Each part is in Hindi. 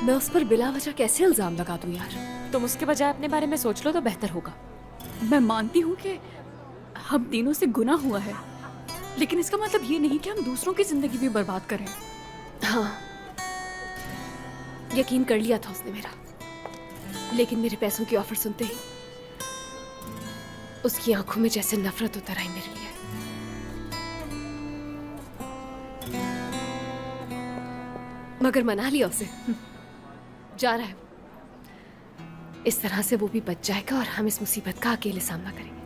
मैं उस पर बिला वजह कैसे इल्जाम लगा दूं यार? तुम उसके बजाय अपने बारे में सोच लो तो बेहतर होगा। मैं मानती हूँ कि हम तीनों से गुनाह हुआ है, लेकिन इसका मतलब ये नहीं कि हम दूसरों की जिंदगी भी बर्बाद करें। हाँ, यकीन कर लिया था उसने मेरा, लेकिन मेरे पैसों की ऑफर सुनते ही उसकी आंखों में जैसे नफरत उतर आई मेरे लिए। मगर मना लिया उसे, जा रहा है वो। इस तरह से वो भी बच जाएगा और हम इस मुसीबत का अकेले सामना करेंगे,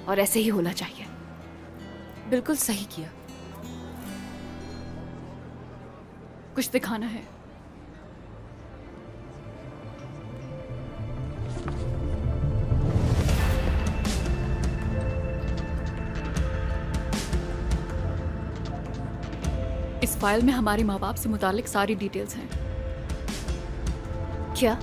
और ऐसे ही होना चाहिए। बिल्कुल सही किया। कुछ दिखाना है। इस फाइल में हमारे माँ बाप से मुतालिक सारी डिटेल्स हैं। क्या?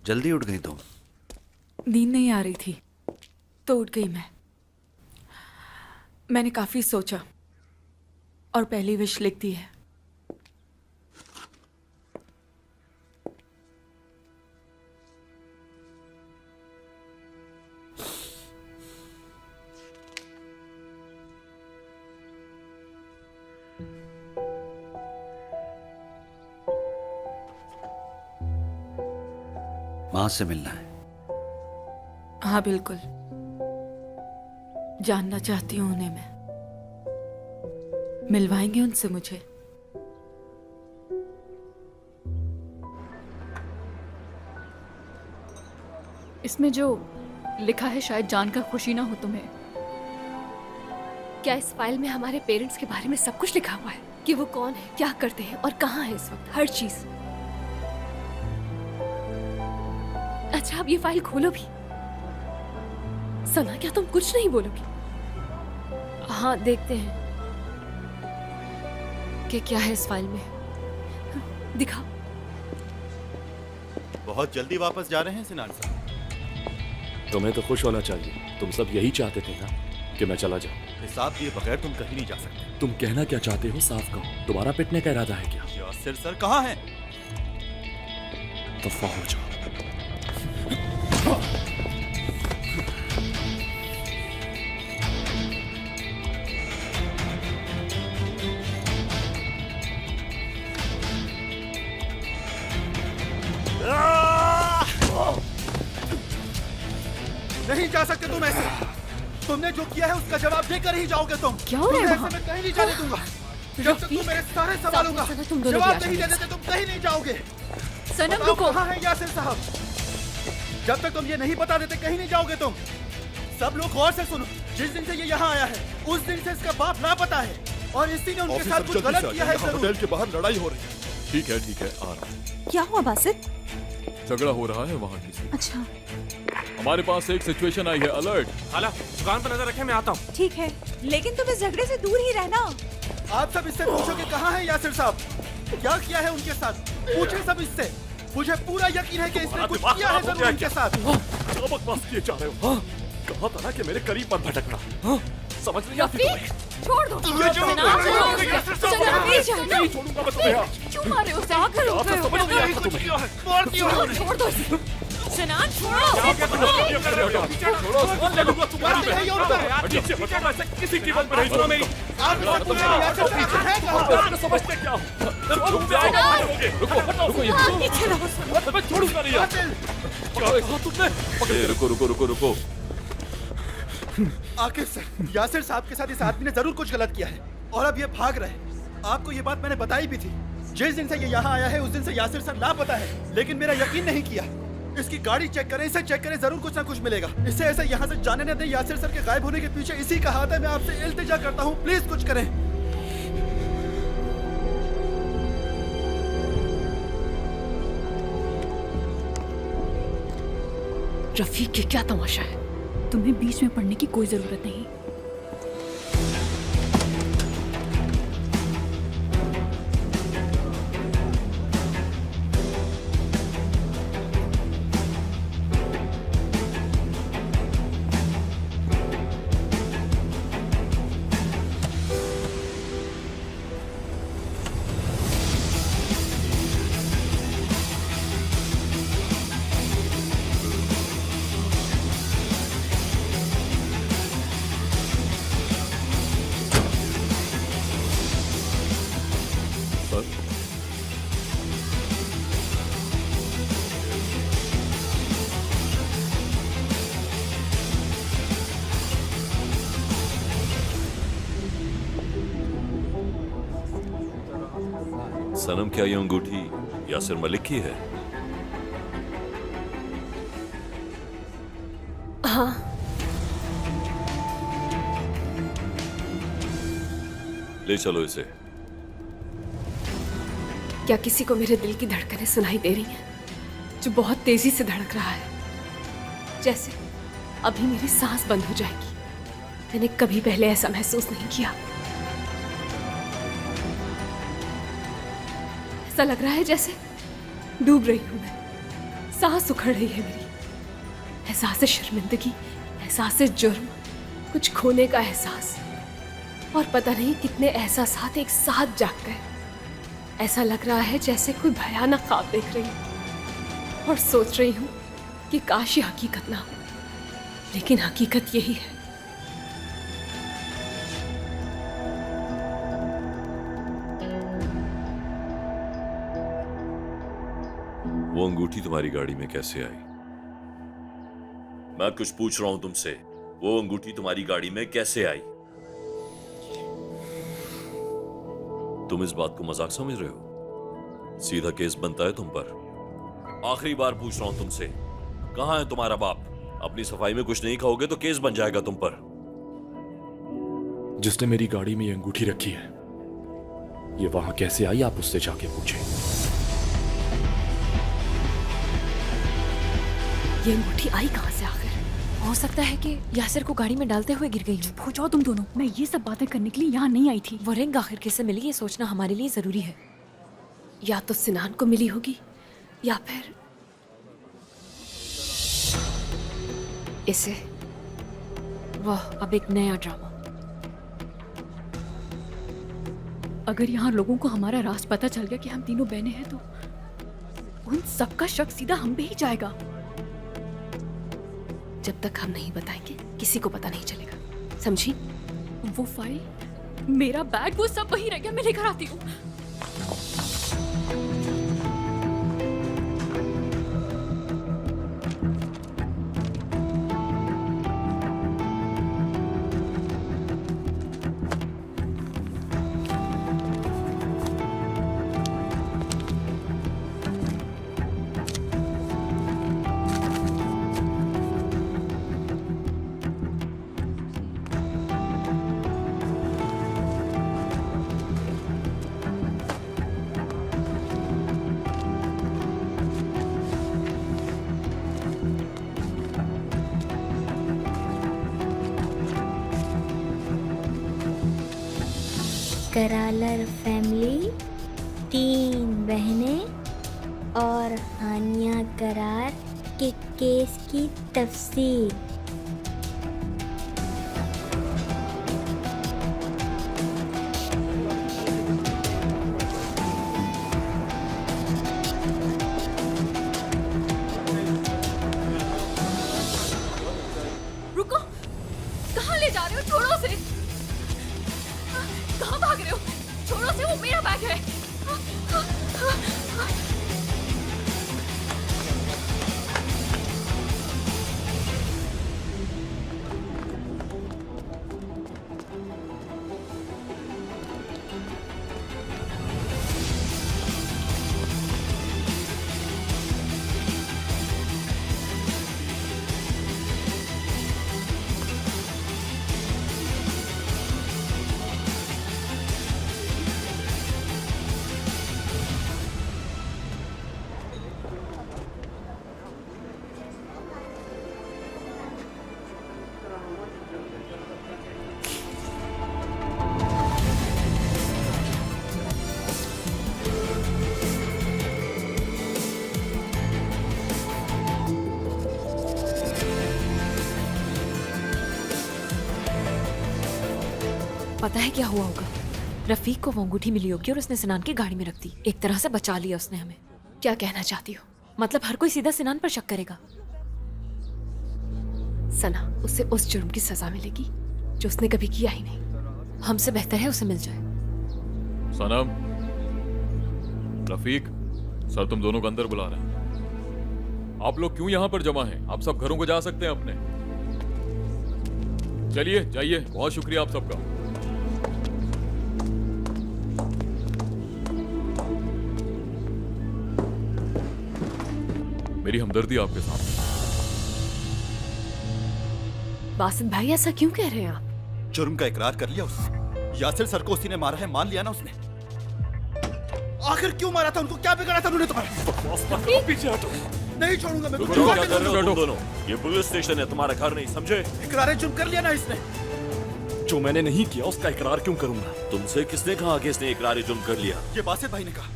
जल्दी उठ गई तुम? नींद नहीं आ रही थी तो उठ गई मैंने काफी सोचा और पहली विश लिख दी है। मां से मिलना है। हाँ बिल्कुल, जानना चाहती हूँ उन्हें मैं। मिलवाएंगे उनसे मुझे? इसमें जो लिखा है शायद जानकर खुशी ना हो तुम्हें। क्या इस फाइल में हमारे पेरेंट्स के बारे में सब कुछ लिखा हुआ है? कि वो कौन है, क्या करते हैं और कहाँ है इस वक्त, हर चीज। अच्छा, अब ये फाइल खोलो भी। सना, क्या तुम कुछ नहीं बोलोगी? हाँ, देखते हैं कि क्या है इस फाइल में। दिखाओ। बहुत जल्दी वापस जा रहे हैं सिनान साहब। तुम्हें तो खुश होना चाहिए, तुम सब यही चाहते थे ना कि मैं चला जाऊं। हिसाब दिए बगैर तुम कहीं नहीं जा सकते। तुम कहना क्या चाहते हो साफ कहो, तुम्हारा पिटने का इरादा है क्या? यासिर सर कहाँ हैं? दफा हो जाओ। नहीं जा सकते तुम ऐसे। तुमने जो किया है उसका जवाब देकर ही जाओगे तुम। क्या हो रहा है वहाँ? मैं कहीं नहीं जाने दूंगा जब तक तुम मेरे सारे सवालों का तुम दोनों भी आ जवाब जाओ नहीं दे मेरे देते तुम कहीं नहीं जाओगे। सनम बताओ रुको। कहाँ है यासिर साहब? जब तक तुम ये नहीं बता देते कहीं नहीं जाओगे तुम। सब लोग गौर से सुनो, जिस दिन से ये यहाँ आया है उस दिन से इसका बाप लापता है और इसी ने उनके साथ कुछ गलत किया है जरूर। होटल के बाहर लड़ाई हो रही है। ठीक है आ रहा हूं। क्या हुआ बासित? झगड़ा हो रहा है वहाँ किसी। अच्छा हमारे पास एक सिचुएशन आई है, अलर्ट। खाला, दुकान पर नजर रखें, मैं आता हूँ। ठीक है, लेकिन तुम इस झगड़े से दूर ही रहना। आप सब इससे पूछोगे कहाँ है यासिर साहब, क्या किया है उनके साथ, पूछे सब इससे। मुझे पूरा यकीन है कि इसने कुछ किया है जरूर उनके साथ। क्या बकवास किए जा रहे हो? हाँ? कहा था ना कि मेरे करीब मत भटकना। हाँ? समझ नहीं आती तुम्हें? छोड़ दो। नहीं छोड़ूंगा मैं तुम्हें। क्यों मारे हो? आकर रुक गए हो। समझ नहीं आता तुम्हें? छोड़ दो इसे। सनान छोड़ो। किसी कीमत पर नहीं सुनो मेरी। समझते क्या? रुको, मैं छोड़ूंगा नहीं यार। रुको रुको रुको रुको। आखिर सर, यासिर साहब के साथ इस आदमी ने जरूर कुछ गलत किया है और अब ये भाग रहे हैं। आपको ये बात मैंने बताई भी थी। जिस दिन से ये यहाँ आया है उस दिन से यासिर सर लापता है, लेकिन मेरा यकीन नहीं किया। इसकी गाड़ी चेक करें, इसे चेक करें, जरूर कुछ ना कुछ मिलेगा। इससे ऐसे यहाँ से जाने न दें। यासिर सर के गायब होने के पीछे इसी का हाथ है। मैं आपसे इल्तिजा करता हूँ, प्लीज कुछ करें। रफीक, ये क्या तमाशा है? तुम्हें बीच में पढ़ने की कोई जरूरत नहीं। सर सनम, क्या ये अंगूठी यासिर मलिक की है? हाँ, ले चलो इसे। क्या किसी को मेरे दिल की धड़कनें सुनाई दे रही हैं, जो बहुत तेजी से धड़क रहा है, जैसे अभी मेरी सांस बंद हो जाएगी। मैंने कभी पहले ऐसा महसूस नहीं किया। ऐसा लग रहा है जैसे डूब रही हूं मैं, सांस उखड़ रही है मेरी। एहसास शर्मिंदगी, एहसास जुर्म, कुछ खोने का एहसास, और पता नहीं कितने एहसासात एक साथ जाग गए। ऐसा लग रहा है जैसे कोई भयानक ख्वाब देख रही हूं और सोच रही हूं कि काश ये हकीकत ना हो, लेकिन हकीकत यही है। वो अंगूठी तुम्हारी गाड़ी में कैसे आई? मैं कुछ पूछ रहा हूं तुमसे, वो अंगूठी तुम्हारी गाड़ी में कैसे आई? तुम इस बात को मजाक समझ रहे हो? सीधा केस बनता है तुम पर। आखिरी बार पूछ रहा हूं तुमसे, कहां है तुम्हारा बाप? अपनी सफाई में कुछ नहीं खाओगे तो केस बन जाएगा तुम पर। जिसने मेरी गाड़ी में ये अंगूठी रखी है, ये वहां कैसे आई, आप उससे जाके पूछें। ये अंगूठी आई कहां से आखिर? हो सकता है कि यासिर को गाड़ी में डालते हुए गिर गई हो। हो जाओ तुम दोनों, मैं ये सब बातें करने के लिए यहाँ नहीं आई थी। वो रिंग आखिर किससे मिली, ये सोचना हमारे लिए जरूरी है। या तो सिनान को मिली होगी, या फिर इसे। वाह, अब एक नया ड्रामा। अगर यहाँ लोगों को हमारा राज पता चल गया कि हम तीनों बहनें हैं, तो उन सबका शक सीधा हम पे ही जाएगा। जब तक हम नहीं बताएंगे किसी को पता नहीं चलेगा, समझी? वो फाइल, मेरा बैग, वो सब वही रह गया। मैं लेकर आती हूँ। करालर फैमिली, 3 बहनें और हानिया करार के केस की तफसील। रुको, कहाँ ले जा रहे हो? छोड़ो उसे। कहाँ भाग रहे हो? छोड़ो से, वो मेरा बैग है। पता है क्या हुआ होगा? रफीक को वो अंगूठी मिली होगी और उसने सिनान की गाड़ी में रख दी। एक तरह से बचा लिया उसने हमें। क्या कहना चाहती हो? मतलब हर कोई सीधा सिनान पर शक करेगा। सना, उसे उस जुर्म की सजा मिलेगी जो उसने कभी किया ही नहीं। हमसे बेहतर है उसे मिल जाए। सनम, रफीक, सर तुम दोनों को अंदर बुला रहे हैं। आप लोग क्यों यहाँ पर जमा हैं? आप सब घरों को जा सकते हैं अपने। चलिए जाइए, बहुत शुक्रिया आप सबका। मेरी हमदर्दी आपके साथ। बासित भाई, ऐसा क्यों कह रहे हैं आप? जुर्म का इकरार कर लिया उसने। यासिर सर को उसी ने मारा है, मान लिया ना उसने। आखिर क्यों मारा था उनको? क्या बिगाड़ा था उन्होंने तुम्हारा? पीछे हटो। नहीं छोड़ूंगा मैं तुम तुझे। क्या कर रहे हो तुम दोनों? ये पुलिस स्टेशन है, तुम्हारा घर नहीं, समझे? इकरार जुर्म कर लिया ना इसने। जो मैंने नहीं किया उसका इकरार क्यों करूंगा? तुमसे किसने कहा कि इसने इकरार जुर्म कर लिया? ये बासित भाई ने कहा।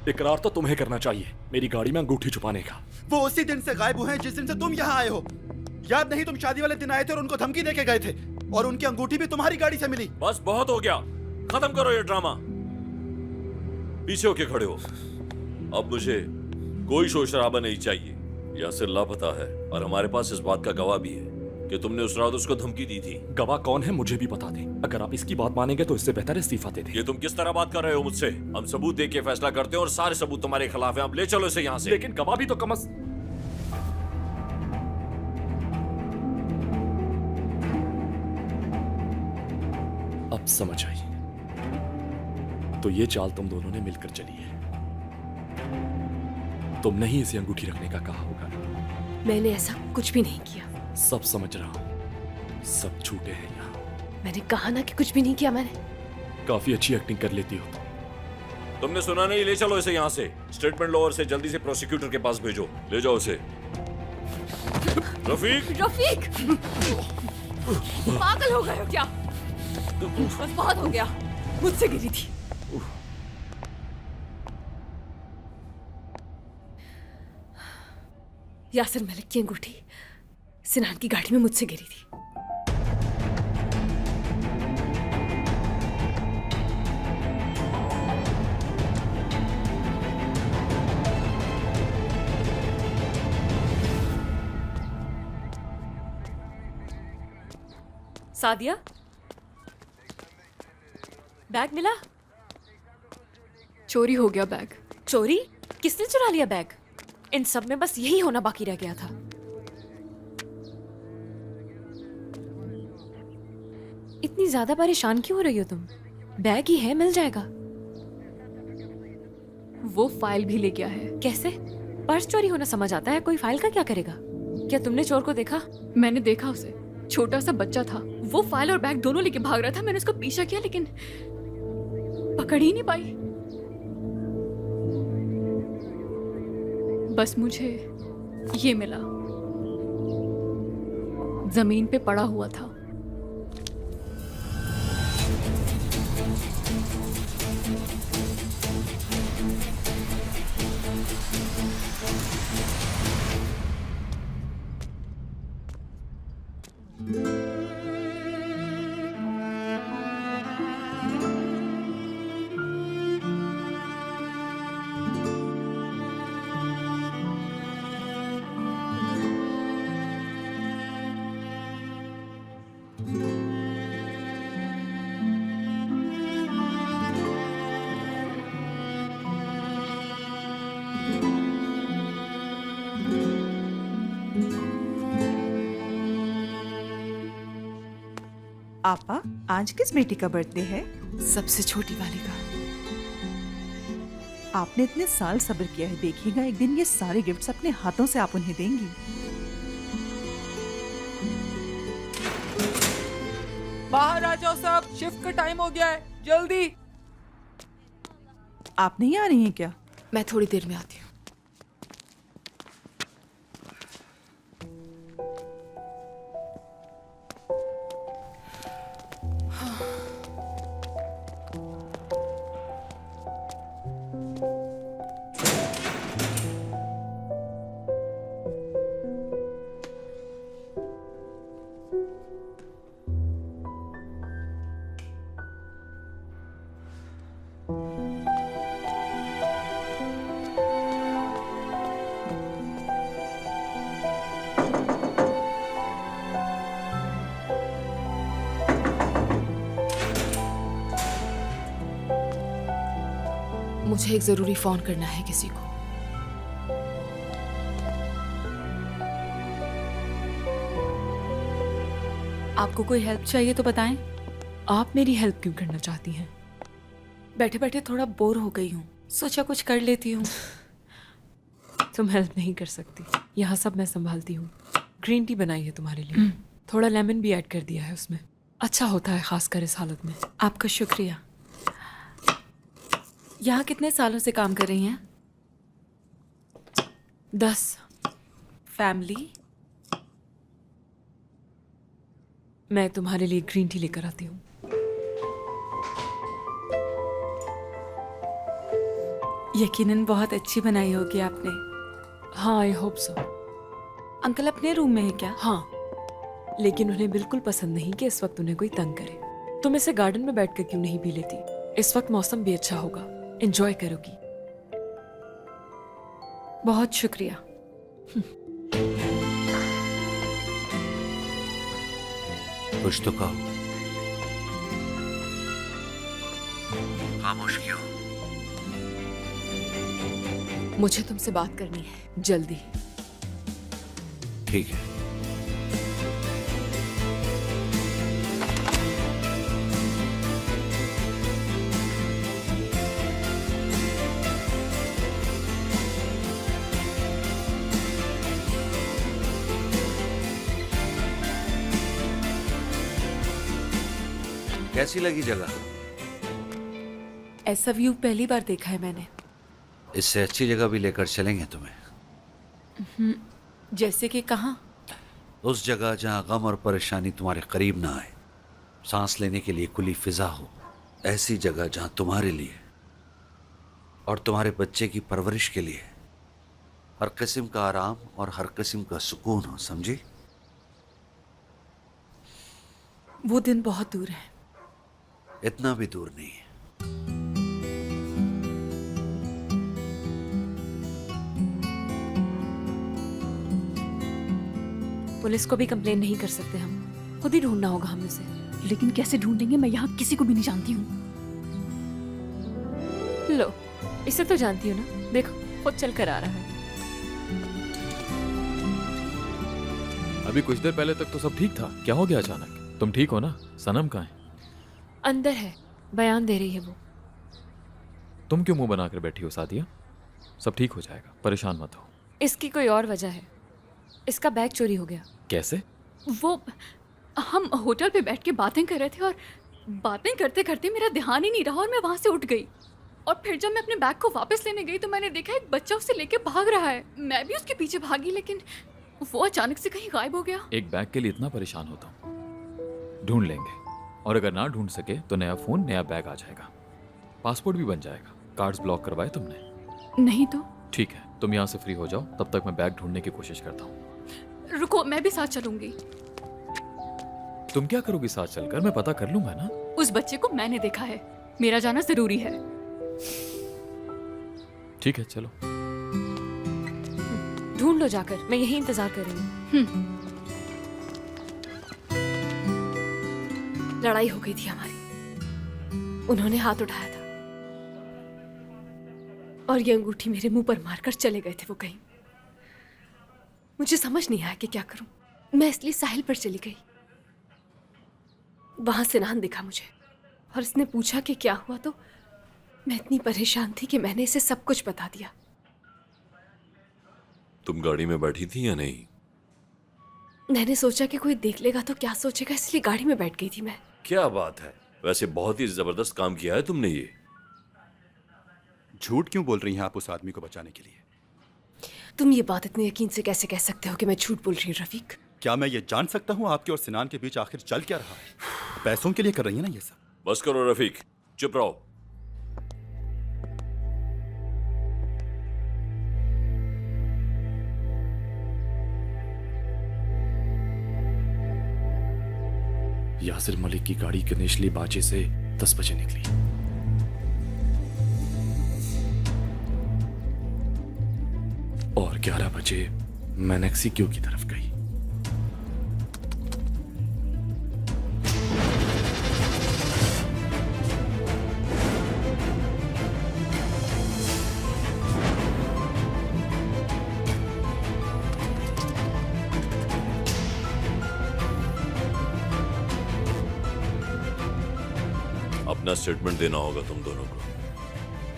इकरार तो तुम्हें करना चाहिए, मेरी गाड़ी में अंगूठी छुपाने का। वो उसी दिन से गायब हुए हैं जिस दिन से तुम यहाँ आए हो। याद नहीं, तुम शादी वाले दिन आए थे और उनको धमकी देके गए थे, और उनकी अंगूठी भी तुम्हारी गाड़ी से मिली। बस बहुत हो गया, खत्म करो ये ड्रामा। पीछे होके खड़े हो। अब मुझे कोई शोर शराबा नहीं चाहिए। यासिर लापता है और हमारे पास इस बात का गवाह भी है कि तुमने उस रात उसको धमकी दी थी। गवाह कौन है मुझे भी बता दे। अगर आप इसकी बात मानेंगे तो इससे बेहतर इस्तीफा दे दे। ये तुम किस तरह बात कर रहे हो मुझसे? हम सबूत दे के फैसला करते हैं और सारे सबूत तुम्हारे खिलाफ हैं। अब ले चलो इसे यहाँ से। लेकिन गवाह भी तो अब समझ आई। तो ये चाल तुम दोनों ने मिलकर चली है। तुमने ही इसे अंगूठी रखने का कहा होगा ना? मैंने ऐसा कुछ भी नहीं किया। सब समझ रहा हूं, सब झूठे हैं यहाँ। मैंने कहा ना कि कुछ भी नहीं किया मैंने। काफी अच्छी एक्टिंग कर लेती हो तुम। तुमने सुना नहीं? ले चलो इसे यहाँ से। स्टेटमेंट लो और इसे जल्दी से प्रोसिक्यूटर के पास भेजो। ले जाओ इसे। रफीक! रफीक! पागल हो गए हो क्या? बस बहुत हो गया, मुझसे गिरी थी। यासिर मलिक की अंगूठी सिनान की गाड़ी में मुझसे गिरी थी। सादिया, बैग मिला? चोरी हो गया बैग। चोरी? किसने चुरा लिया बैग? इन सब में बस यही होना बाकी रह गया था। इतनी ज्यादा परेशान क्यों हो रही हो तुम? बैग ही है, मिल जाएगा। वो फाइल भी ले गया है। कैसे? पर्स चोरी होना समझ आता है, कोई फाइल का क्या करेगा? क्या तुमने चोर को देखा? मैंने देखा उसे, छोटा सा बच्चा था। वो फाइल और बैग दोनों लेके भाग रहा था। मैंने उसको पीछा किया लेकिन पकड़ ही नहीं पाई। बस मुझे ये मिला, जमीन पे पड़ा हुआ था। आपा, आज किस बेटी का बर्थडे है? सबसे छोटी वाली का। आपने इतने साल सब्र किया है, देखिएगा एक दिन ये सारे गिफ्ट्स अपने हाथों से आप उन्हें देंगी। बाहर आ जाओ सब, शिफ्ट का टाइम हो गया है, जल्दी। आप नहीं आ रही हैं क्या? मैं थोड़ी देर में आती हूँ। मुझे एक जरूरी फोन करना है किसी को। आपको कोई हेल्प चाहिए तो बताएं। आप मेरी हेल्प क्यों करना चाहती हैं? बैठे बैठे थोड़ा बोर हो गई हूँ, सोचा कुछ कर लेती हूँ। तुम हेल्प नहीं कर सकती, यहाँ सब मैं संभालती हूँ। ग्रीन टी बनाई है तुम्हारे लिए, थोड़ा लेमन भी ऐड कर दिया है उसमें, अच्छा होता है खासकर इस हालत में। आपका शुक्रिया। यहाँ कितने सालों से काम कर रही हैं? 10। फैमिली? मैं तुम्हारे लिए ग्रीन टी लेकर आती हूँ। यकीनन बहुत अच्छी बनाई होगी आपने। हाँ, आई होप सो। अंकल अपने रूम में है क्या? हाँ, लेकिन उन्हें बिल्कुल पसंद नहीं कि इस वक्त उन्हें कोई तंग करे। तुम इसे गार्डन में बैठकर क्यों नहीं पी लेती? इस वक्त मौसम भी अच्छा होगा, एंजॉय करोगी। बहुत शुक्रिया। कुछ तो कहो। खामोश क्यों? मुझे तुमसे बात करनी है, जल्दी। ठीक है। कैसी लगी जगह? ऐसा व्यू पहली बार देखा है मैंने। इससे अच्छी जगह भी लेकर चलेंगे तुम्हें। जैसे कि कहाँ? उस जगह जहां गम और परेशानी तुम्हारे करीब ना आए, सांस लेने के लिए खुली फिजा हो। ऐसी जगह जहां तुम्हारे लिए और तुम्हारे बच्चे की परवरिश के लिए हर किस्म का आराम और हर किस्म का सुकून हो, समझी? वो दिन बहुत दूर है। इतना भी दूर नहीं है। पुलिस को भी कंप्लेन नहीं कर सकते हम, खुद ही ढूंढना होगा हमें उसे। लेकिन कैसे ढूंढेंगे? मैं यहाँ किसी को भी नहीं जानती हूँ। लो, इसे तो जानती हो ना, देखो खुद चल कर आ रहा है। अभी कुछ देर पहले तक तो सब ठीक था, क्या हो गया अचानक? तुम ठीक हो ना? सनम कहाँ है? अंदर है, बयान दे रही है वो। तुम क्यों मुंह बनाकर बैठी हो सादिया? सब ठीक हो जाएगा, परेशान मत हो। इसकी कोई और वजह है, इसका बैग चोरी हो गया। कैसे? वो हम होटल पे बैठ के बातें कर रहे थे और बातें करते करते मेरा ध्यान ही नहीं रहा और मैं वहां से उठ गई। और फिर जब मैं अपने बैग को वापस लेने गई तो मैंने देखा एक बच्चा उसे लेके भाग रहा है। मैं भी उसके पीछे भागी, लेकिन वो अचानक से कहीं गायब हो गया। एक बैग के लिए इतना परेशान होता हूँ? ढूंढ लेंगे, और अगर ना ढूंढ सके तो नया फोन, नया बैग आ जाएगा, पासपोर्ट भी बन जाएगा। कार्ड्स ब्लॉक करवाए तुमने? नहीं तो? ठीक है, तुम यहाँ से फ्री हो जाओ, तब तक मैं बैग ढूंढने की कोशिश करता हूँ। रुको, मैं भी साथ चलूंगी। तुम क्या करोगी साथ चलकर? मैं पता कर लूंगा ना। उस बच्चे को मैंने देखा है, मेरा जाना जरूरी है। ठीक है, चलो। ढूंढ लो जाकर, मैं यही इंतजार कर रही हूँ। लड़ाई हो गई थी हमारी, उन्होंने हाथ उठाया था और ये अंगूठी मेरे मुंह पर मारकर चले गए थे वो कहीं। मुझे समझ नहीं आया कि क्या करूं। मैं इसलिए साहिल पर चली गई। वहां सिनान दिखा मुझे और इसने पूछा कि क्या हुआ, तो मैं इतनी परेशान थी कि मैंने इसे सब कुछ बता दिया। तुम गाड़ी में बैठी थी या नहीं? मैंने सोचा कि कोई देख लेगा तो क्या सोचेगा, इसलिए गाड़ी में बैठ गई थी मैं। क्या बात है, वैसे बहुत ही जबरदस्त काम किया है तुमने ये। झूठ क्यों बोल रही हैं आप उस आदमी को बचाने के लिए? तुम ये बात इतने यकीन से कैसे कह सकते हो कि मैं झूठ बोल रही हूँ रफीक? क्या मैं ये जान सकता हूँ आपके और सिनान के बीच आखिर चल क्या रहा है? पैसों के लिए कर रही है ना ये सब? बस करो रफीक, चुप रहो। यासिर मलिक की गाड़ी गणेशली बाजे से 10 बजे निकली। और 11 बजे मैनेक्सिको की तरफ गई। अपना स्टेटमेंट देना होगा तुम दोनों को,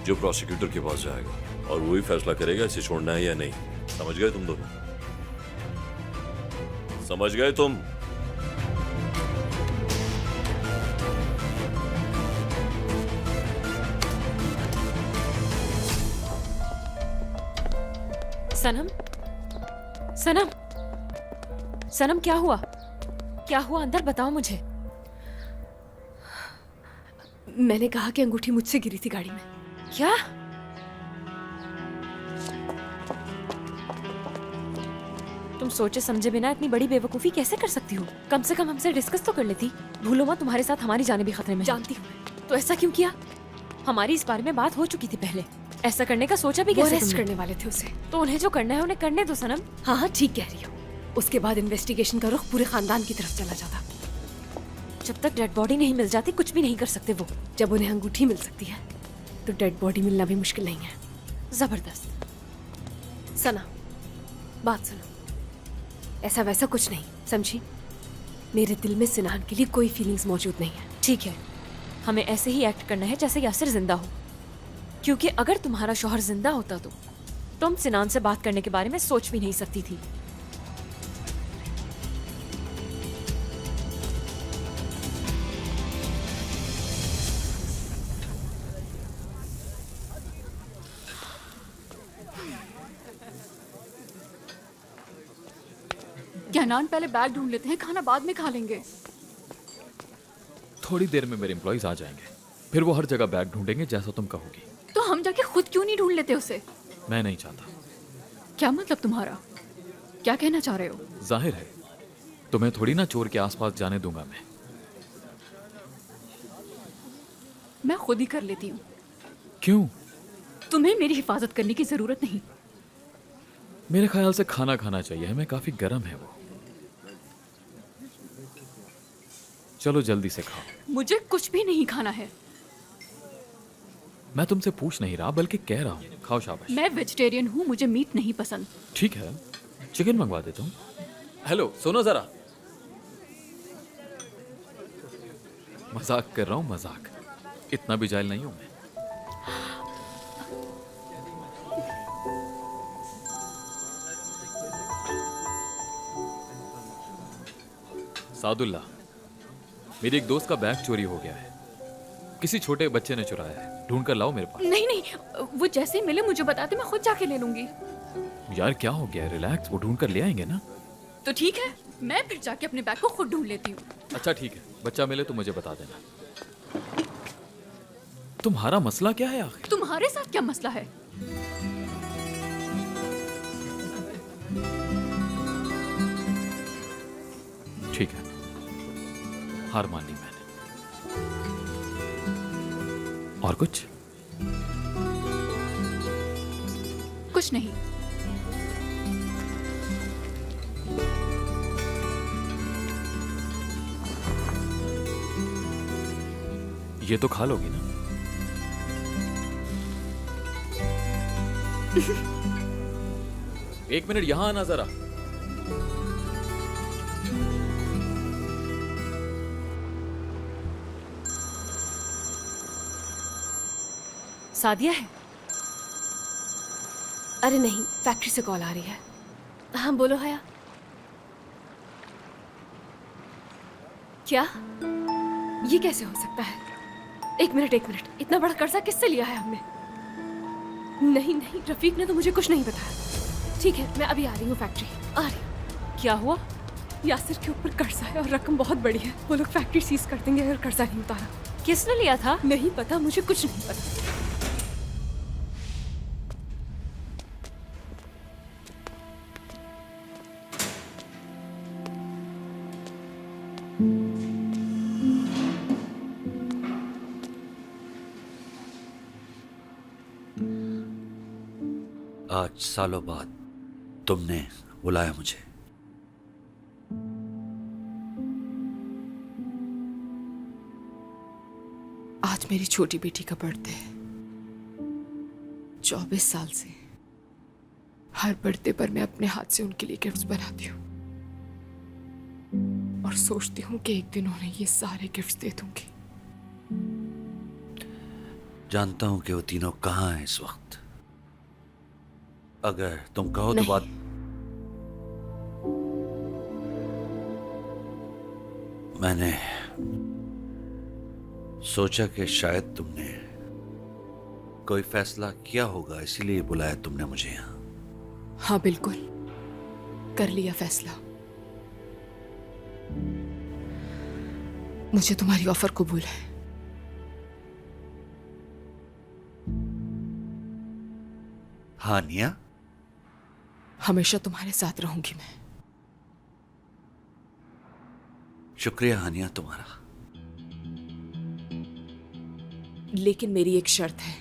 जो प्रोसिक्यूटर के पास जाएगा और वही फैसला करेगा इसे छोड़ना है या नहीं। समझ गए तुम दोनों? समझ गए तुम? सनम, सनम, सनम क्या हुआ? क्या हुआ अंदर बताओ मुझे। मैंने कहा कि अंगूठी मुझसे गिरी थी गाड़ी में। क्या? तुम सोचे समझे बिना इतनी बड़ी बेवकूफी कैसे कर सकती हो? कम से कम हमसे डिस्कस तो कर लेती। भूलो मत तुम्हारे साथ हमारी जाने भी खतरे में है। जानती हूँ। तो ऐसा क्यों किया? हमारी इस बारे में बात हो चुकी थी पहले। ऐसा करने का सोचा भी वो कैसे अरेस्ट तुमने? करने वाले थे उसे। तो उन्हें जो करना है उन्हें करने दो सनम। हाँ हाँ ठीक कह रही हो। उसके बाद इन्वेस्टिगेशन का रुख पूरे खानदान की तरफ चला जाता। जब तक डेड बॉडी नहीं मिल जाती कुछ भी नहीं कर सकते वो। जब उन्हें अंगूठी मिल सकती है तो डेड बॉडी मिलना भी मुश्किल नहीं है। जबरदस्त। सना, बात सुनो। ऐसा वैसा कुछ नहीं, समझी? मेरे दिल में सिनान के लिए कोई फीलिंग्स मौजूद नहीं है। ठीक है, हमें ऐसे ही एक्ट करना है जैसे यासिर जिंदा हो, क्योंकि अगर तुम्हारा शौहर जिंदा होता तो तुम सिनान से बात करने के बारे में सोच भी नहीं सकती थी। कहनान पहले बैग ढूंढ लेते हैं, खाना बाद में खा लेंगे। थोड़ी देर में मेरे एम्प्लॉइज आ जाएंगे, फिर वो हर जगह बैग ढूंढेंगे जैसा तुम कहोगी। तो हम जाके खुद क्यों नहीं ढूंढ लेते उसे? मैं नहीं चाहता। क्या मतलब तुम्हारा? क्या कहना चाह रहे हो? जाहिर है तुम्हें थोड़ी ना चोर के आसपास जाने दूंगा मैं खुद ही कर लेती हूँ। क्यों? तुम्हें मेरी हिफाजत करने की जरूरत नहीं। मेरे ख्याल से खाना खाना चाहिए, मैं काफी गर्म है वो। चलो जल्दी से खाओ। मुझे कुछ भी नहीं खाना है। मैं तुमसे पूछ नहीं रहा बल्कि कह रहा हूँ, खाओ शाबाश। मैं वेजिटेरियन हूँ, मुझे मीट नहीं पसंद। ठीक है, चिकन मंगवा देता हूँ। हेलो सुनो जरा, मजाक कर रहा हूँ, मजाक। इतना भी जाहिल नहीं हूं मैं। सादुल्ला, मेरे एक दोस्त का बैग चोरी हो गया है। किसी छोटे बच्चे ने चुराया है, ढूंढ कर लाओ मेरे पास। नहीं नहीं, वो जैसे ही मिले मुझे बताते, मैं खुद जाके ले लूंगी। यार क्या हो गया, रिलैक्स, वो ढूंढ कर ले आएंगे ना। तो ठीक है, मैं फिर जाके अपने बैग को खुद ढूंढ लेती हूँ। अच्छा ठीक है, बच्चा मिले तो मुझे बता देना। तुम्हारा मसला क्या है आखिर? तुम्हारे साथ क्या मसला है? ठीक है, हार मान ली मैंने। और कुछ? कुछ नहीं। ये तो खा लोगी ना? एक मिनट यहां आना जरा। सादिया है? अरे नहीं, फैक्ट्री से कॉल आ रही है। हाँ बोलो हया। क्या? ये कैसे हो सकता है? एक मिनट, इतना बड़ा कर्जा किससे लिया है हमने? नहीं नहीं, रफीक ने तो मुझे कुछ नहीं बताया। ठीक है, मैं अभी आ रही हूँ फैक्ट्री, आ रही हूँ। क्या हुआ? यासिर के ऊपर कर्जा है और रकम बहुत बड़ी है। वो लोग फैक्ट्री सीज कर देंगे अगर कर्जा नहीं उतारा। किसने लिया था? नहीं पता, मुझे कुछ नहीं पता। आज सालों बाद तुमने बुलाया मुझे। आज मेरी छोटी बेटी का बर्थडे है। 24 साल से हर बर्थडे पर मैं अपने हाथ से उनके लिए गिफ्ट्स बनाती हूँ और सोचती हूँ कि एक दिन उन्हें ये सारे गिफ्ट्स दे दूंगी। जानता हूं कि वो तीनों कहाँ हैं इस वक्त। अगर तुम कहो तो नहीं। बात। मैंने सोचा कि शायद तुमने कोई फैसला किया होगा, इसीलिए बुलाया तुमने मुझे यहाँ। हाँ बिल्कुल, कर लिया फैसला। मुझे तुम्हारी ऑफर कबूल है। हानिया, हमेशा तुम्हारे साथ रहूंगी मैं। शुक्रिया हानिया तुम्हारा। लेकिन मेरी एक शर्त है।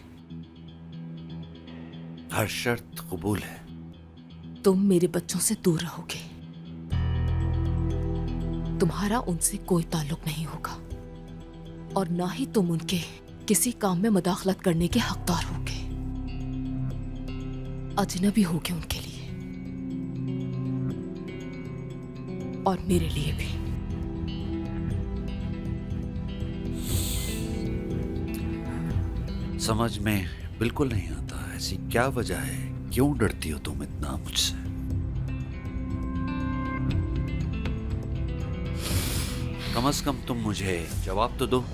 हर शर्त कबूल है। तुम मेरे बच्चों से दूर रहोगे। तुम्हारा उनसे कोई ताल्लुक नहीं होगा और ना ही तुम उनके किसी काम में मदाखलत करने के हकदार होगे। अजनबी होगे उनके लिए और मेरे लिए भी। समझ में बिल्कुल नहीं आता, ऐसी क्या वजह है, क्यों डरती हो तुम इतना मुझसे? कम से कम तुम मुझे जवाब तो दो।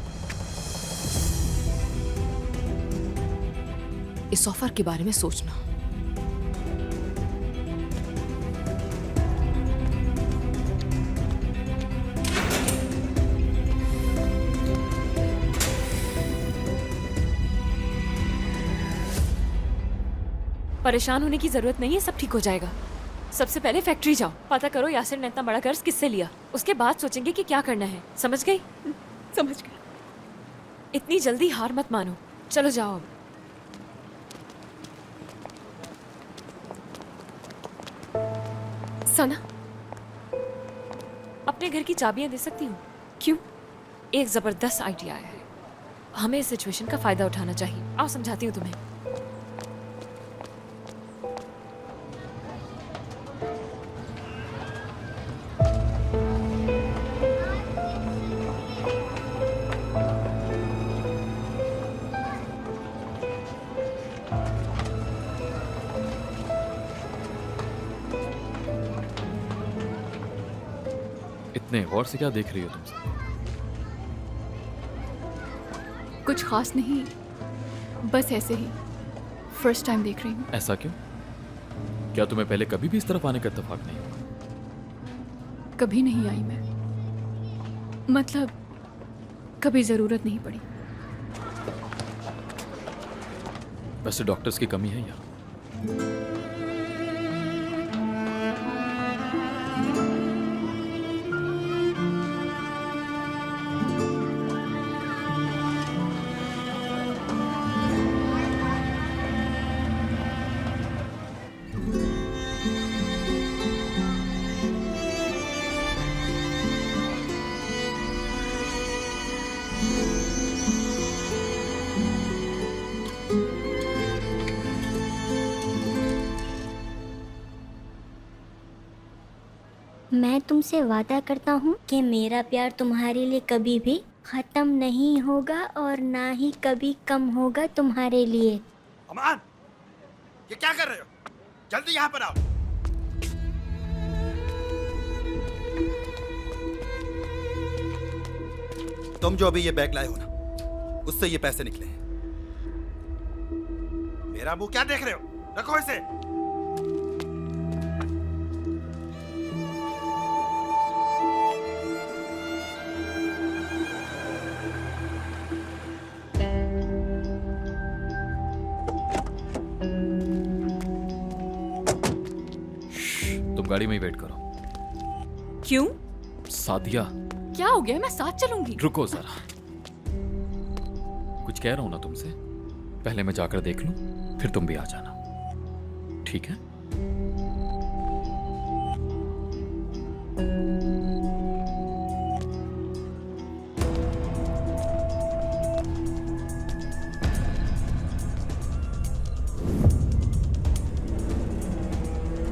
इस ऑफर के बारे में सोचना। परेशान होने की जरूरत नहीं है, सब ठीक हो जाएगा। सबसे पहले फैक्ट्री जाओ, पता करो यासिर ने इतना बड़ा कर्ज किससे लिया। उसके बाद सोचेंगे कि क्या करना है। समझ गई? समझ गई। इतनी जल्दी हार मत मानो। चलो जाओ अब। सना, अपने घर की चाबियां दे सकती हूँ? क्यों? एक जबरदस्त आइडिया आया है। हमें इस सिचुएशन का फायदा उठाना चाहिए। आओ समझाती हूँ तुम्हें। इतने गौर से क्या देख रही हो तुम सब? कुछ खास नहीं, बस ऐसे ही फर्स्ट टाइम देख रही हूँ। ऐसा क्यों? क्या तुम्हें पहले कभी भी इस तरफ आने का इत्तेफाक नहीं हुआ? कभी नहीं आई मैं, मतलब कभी जरूरत नहीं पड़ी। वैसे डॉक्टर्स की कमी है यहाँ। मैं तुमसे वादा करता हूँ कि मेरा प्यार तुम्हारे लिए कभी भी खत्म नहीं होगा और ना ही कभी कम होगा तुम्हारे लिए। अमान, ये क्या कर रहे हो? जल्दी यहाँ पर आओ। तुम जो अभी ये बैग लाए हो ना, उससे ये पैसे निकले हैं। मेरा मुंह क्या देख रहे हो? रखो इसे। तुम गाड़ी में ही वेट करो। क्यों? सादिया, क्या हो गया? मैं साथ चलूंगी। रुको जरा। कुछ कह रहा हूं ना तुमसे, पहले मैं जाकर देख लूं, फिर तुम भी आ जाना, ठीक है?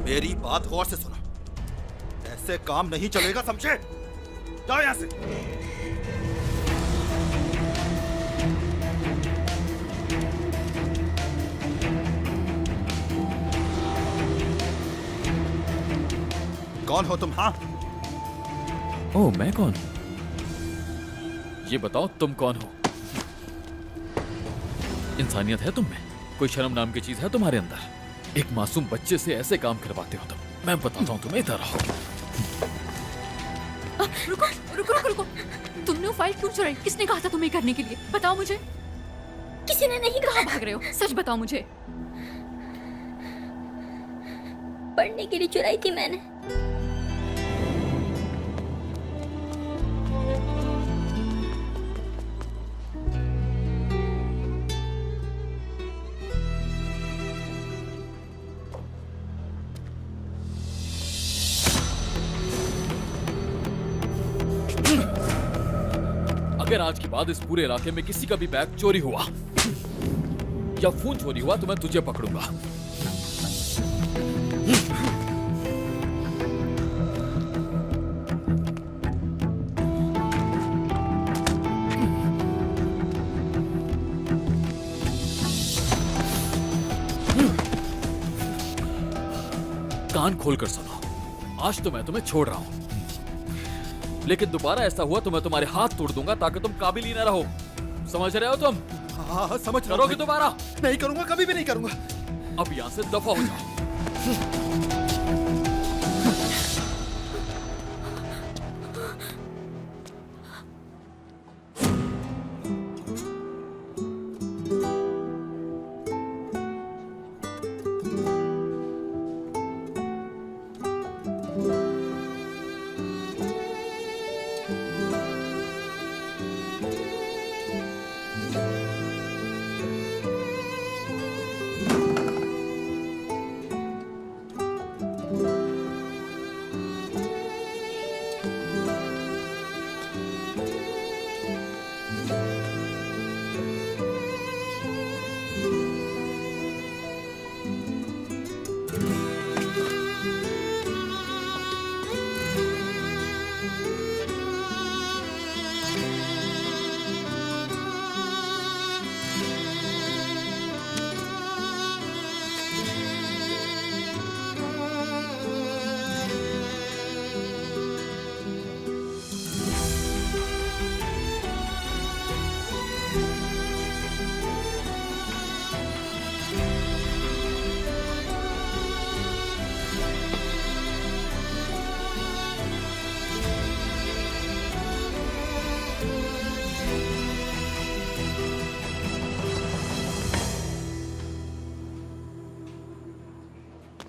मेरी बात गौर से सुनो, ऐसे काम नहीं चलेगा, समझे? जाओ यहां से। कौन हो तुम? हाँ, ओह, मैं कौन हूं? ये बताओ तुम कौन हो? इंसानियत है तुम में? कोई शर्म नाम की चीज है तुम्हारे अंदर? एक मासूम बच्चे से ऐसे काम करवाते हो तुम? मैं बताता हूँ तुम्हें, इधर आओ। रुको रुको रुको रुको, तुमने वो फाइल क्यों चुराई? किसने कहा था तुम्हें करने के लिए? बताओ मुझे। किसी ने नहीं कहाँ भाग रहे हो? सच बताओ मुझे। पढ़ने के लिए चुराई थी मैंने। अगर आज के बाद इस पूरे इलाके में किसी का भी बैग चोरी हुआ या फोन चोरी हुआ तो मैं तुझे पकड़ूंगा। कान खोलकर सुनो, आज तो मैं तुम्हें छोड़ रहा हूं, लेकिन दोबारा ऐसा हुआ तो मैं तुम्हारे हाथ तोड़ दूंगा ताकि तुम काबिल ही ना रहो। समझ रहे हो तुम? हाँ, हाँ, समझ रहा हूं करोगे भाई। दोबारा? नहीं करूंगा, कभी भी नहीं करूंगा। अब यहां से दफा हो जाओ।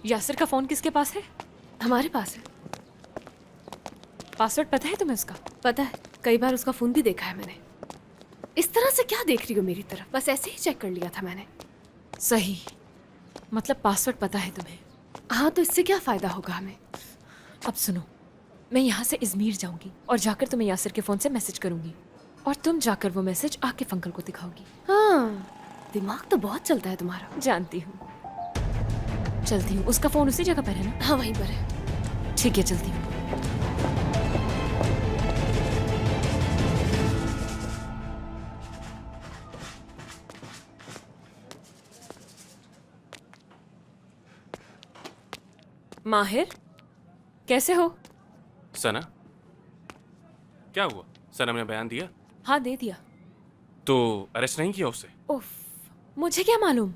यासिर का फोन किसके पास है? हमारे पास है। पासवर्ड पता है तुम्हें उसका? पता है, कई बार उसका फोन भी देखा है मैंने। इस तरह से क्या देख रही हो मेरी तरफ? बस ऐसे ही चेक कर लिया था मैंने। सही, मतलब पासवर्ड पता है तुम्हें? हाँ, तो इससे क्या फायदा होगा हमें? अब सुनो, मैं यहाँ से इजमीर जाऊंगी और जाकर तुम्हें यासिर के फोन से मैसेज करूंगी और तुम जाकर वो मैसेज आकिफ अंकल को दिखाओगी। हाँ, दिमाग तो बहुत चलता है तुम्हारा। जानती हूँ, चलती हूँ। उसका फोन उसी जगह पर है ना? हाँ, वहीं पर है। ठीक है, चलती हूँ। माहिर, कैसे हो? सना, क्या हुआ? सनम ने बयान दिया? हाँ, दे दिया। तो अरेस्ट नहीं किया उसे? उफ, मुझे क्या मालूम।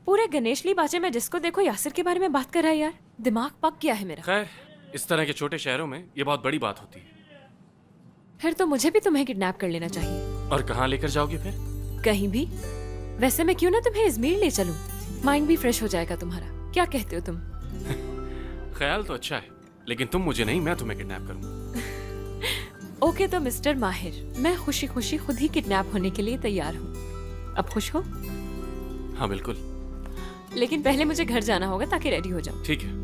पूरे गणेशली बाजे में जिसको देखो यासिर के बारे में बात कर रहा है यार। दिमाग पक गया है मेरा। खैर, इस तरह के छोटे शहरों में ये बहुत बड़ी बात होती है। फिर तो मुझे भी तुम्हें किडनैप कर लेना चाहिए। और कहाँ लेकर जाओगे फिर? कहीं भी। वैसे मैं क्यों ना तुम्हें इजमीर ले चलूं? माइंड भी फ्रेश हो जाएगा तुम्हारा। क्या कहते हो तुम? ख्याल तो अच्छा है, लेकिन तुम मुझे नहीं, मैं तुम्हें किडनैप करूंगा। ओके, तो मिस्टर माहिर, मैं खुशी खुशी खुद ही किडनैप होने के लिए तैयार हूँ। अब खुश हो? हाँ, बिल्कुल। लेकिन पहले मुझे घर जाना होगा ताकि रेडी हो जाऊं। ठीक है।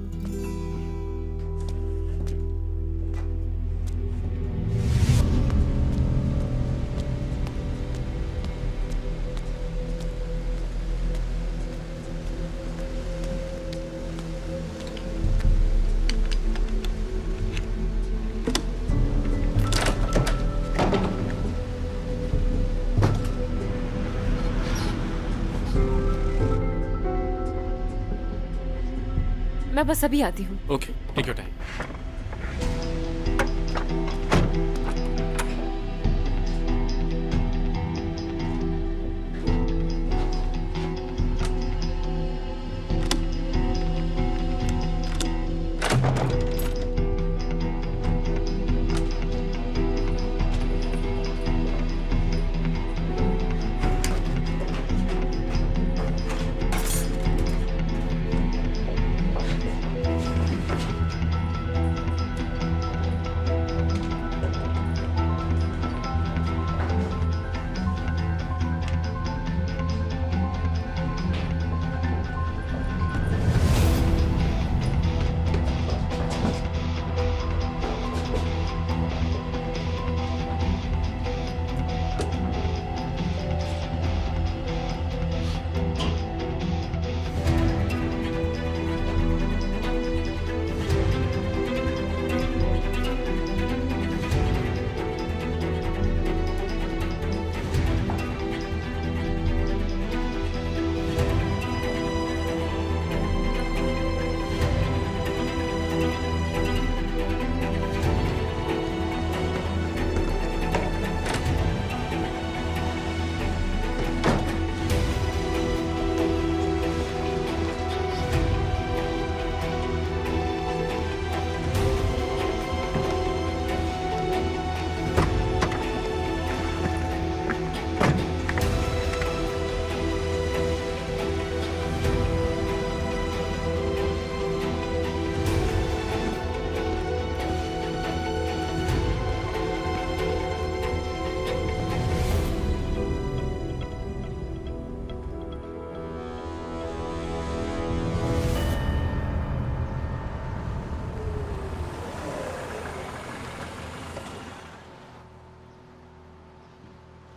मैं बस अभी आती हूँ। Okay, take your time.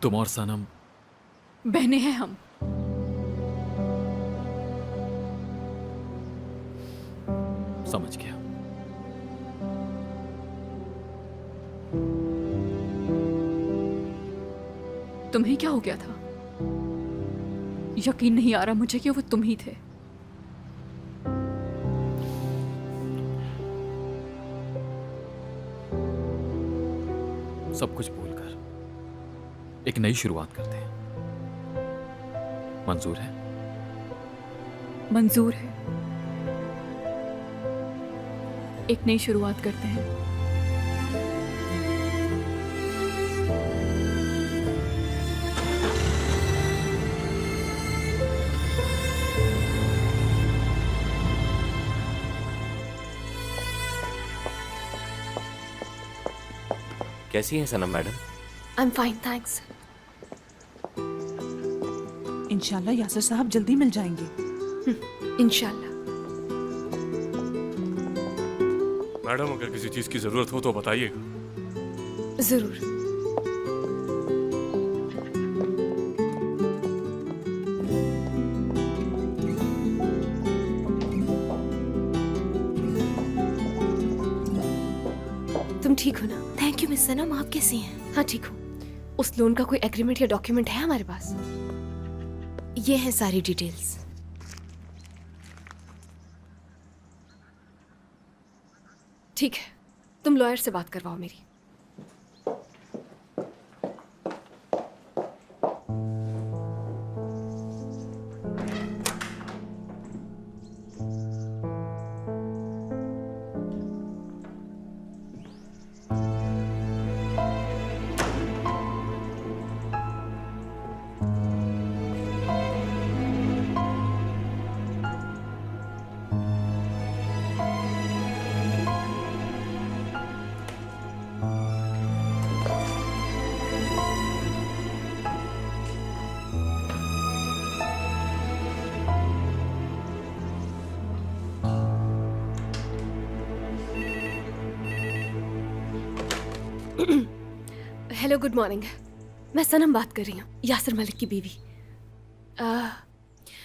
तुम और सनम बहने हैं हम। समझ गया। तुम्हें क्या हो गया था? यकीन नहीं आ रहा मुझे कि वो तुम ही थे। सब कुछ भूलकर एक नई शुरुआत करते हैं। मंजूर है? मंजूर है। एक नई शुरुआत करते हैं। कैसी हैं Sanam madam? I am fine thanks. इंशाल्लाह यासिर साहब जल्दी मिल जाएंगे। इंशाल्लाह। मैडम अगर किसी चीज की जरूरत हो तो बताइएगा। जरूर। तुम ठीक हो ना? थैंक यू मिस सनम, आप कैसी हैं? हाँ ठीक हूँ। उस लोन का कोई एग्रीमेंट या डॉक्यूमेंट है हमारे पास? ये हैं सारी डिटेल्स। ठीक है, तुम लॉयर से बात करवाओ मेरी। Hello, good morning. मैं सनम बात कर रही हूँ, यासिर मलिक की बीवी।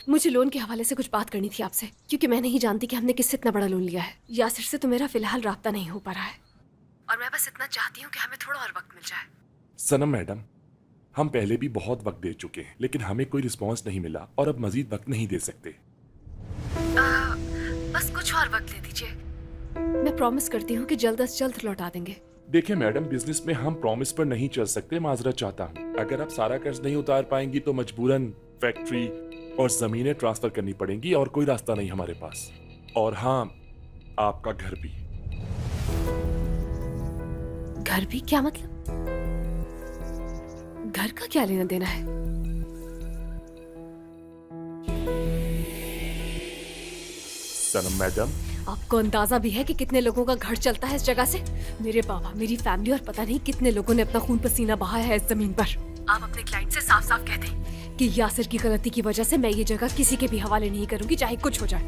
मुझे लोन के हवाले से कुछ बात करनी थी आपसे, क्योंकि मैं नहीं जानती कि हमने किससे इतना बड़ा लोन लिया है। यासिर से तो मेरा फिलहाल राब्ता नहीं हो पा रहा है, और मैं बस इतना चाहती हूँ कि हमें थोड़ा और वक्त मिल जाए। सनम मैडम, हम पहले भी बहुत वक्त दे चुके हैं, लेकिन हमें कोई रिस्पॉन्स नहीं मिला और अब मजीद वक्त नहीं दे सकते। बस कुछ और वक्त ले दीजिए। मैं प्रॉमिस करती हूँ कि जल्द से जल्द लौटा देंगे। देखिए मैडम, बिजनेस में हम प्रॉमिस पर नहीं चल सकते। माजरत चाहता हूँ, अगर आप सारा कर्ज नहीं उतार पाएंगी तो मजबूरन फैक्ट्री और जमीनें ट्रांसफर करनी पड़ेंगी और कोई रास्ता नहीं हमारे पास। और हाँ, आपका घर भी। घर भी? क्या मतलब? घर का क्या लेना देना है? सनम मैडम, आपको अंदाजा भी है कि कितने लोगों का घर चलता है इस जगह से? मेरे बाबा, मेरी फैमिली और पता नहीं कितने लोगों ने अपना खून पसीना बहाया है इस जमीन पर। आप अपने क्लाइंट से साफ साफ कह दें कि यासिर की गलती की वजह से मैं ये जगह किसी के भी हवाले नहीं करूंगी, चाहे कुछ हो जाए।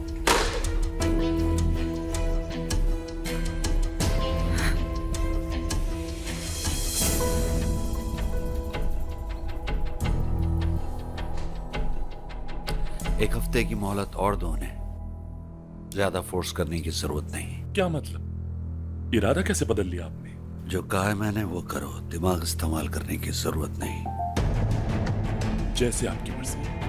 एक हफ्ते की मोहलत और दो उन्हें, ज्यादा फोर्स करने की जरूरत नहीं। क्या मतलब? इरादा कैसे बदल लिया आपने? जो कहा है मैंने वो करो, दिमाग इस्तेमाल करने की जरूरत नहीं। जैसे आपकी मर्जी।